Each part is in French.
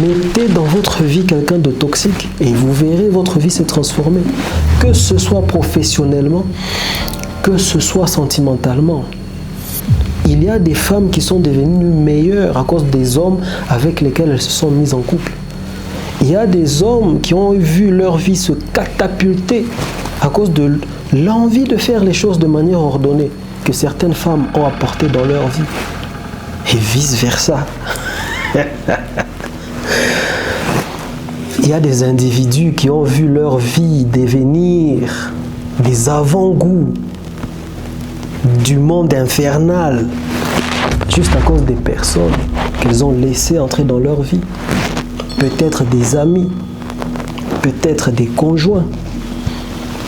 Mettez dans votre vie quelqu'un de toxique et vous verrez votre vie se transformer. Que ce soit professionnellement, que ce soit sentimentalement. Il y a des femmes qui sont devenues meilleures à cause des hommes avec lesquels elles se sont mises en couple. Il y a des hommes qui ont vu leur vie se catapulter à cause de l'envie de faire les choses de manière ordonnée que certaines femmes ont apporté dans leur vie. Et vice-versa. Il y a des individus qui ont vu leur vie devenir des avant-goûts du monde infernal juste à cause des personnes qu'elles ont laissées entrer dans leur vie. Peut-être des amis, peut-être des conjoints,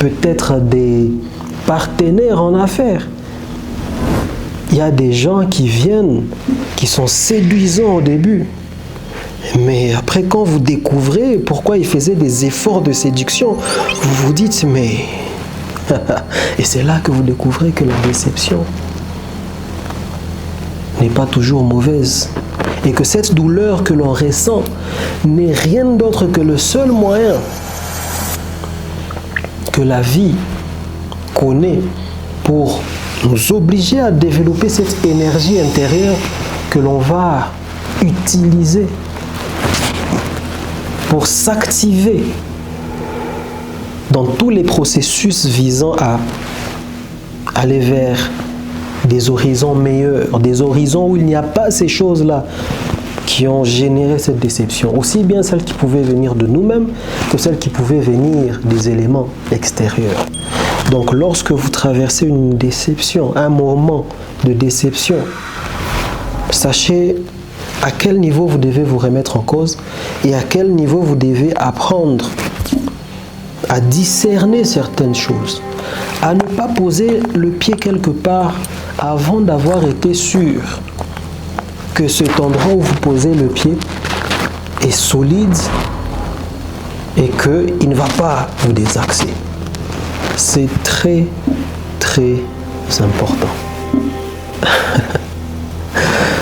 peut-être des partenaires en affaires. Il y a des gens qui viennent, qui sont séduisants au début. Mais après, quand vous découvrez pourquoi ils faisaient des efforts de séduction, vous vous dites, mais... Et c'est là que vous découvrez que la déception n'est pas toujours mauvaise. Et que cette douleur que l'on ressent n'est rien d'autre que le seul moyen que la vie connaît pour nous obliger à développer cette énergie intérieure que l'on va utiliser pour s'activer dans tous les processus visant à aller vers des horizons meilleurs, des horizons où il n'y a pas ces choses-là qui ont généré cette déception. Aussi bien celles qui pouvaient venir de nous-mêmes que celles qui pouvaient venir des éléments extérieurs. Donc lorsque vous traversez une déception, un moment de déception, sachez à quel niveau vous devez vous remettre en cause et à quel niveau vous devez apprendre à discerner certaines choses, à ne pas poser le pied quelque part avant d'avoir été sûr que cet endroit où vous posez le pied est solide et qu'il ne va pas vous désaxer. C'est très, très important.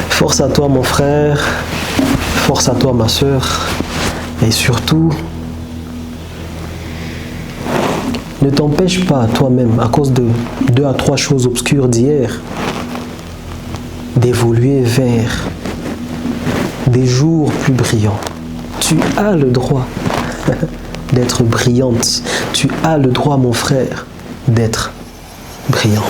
Force à toi mon frère, force à toi ma sœur, et surtout, ne t'empêche pas toi-même, à cause de 2 à 3 choses obscures d'hier, d'évoluer vers des jours plus brillants. Tu as le droit d'être brillante. Tu as le droit, mon frère, d'être brillant.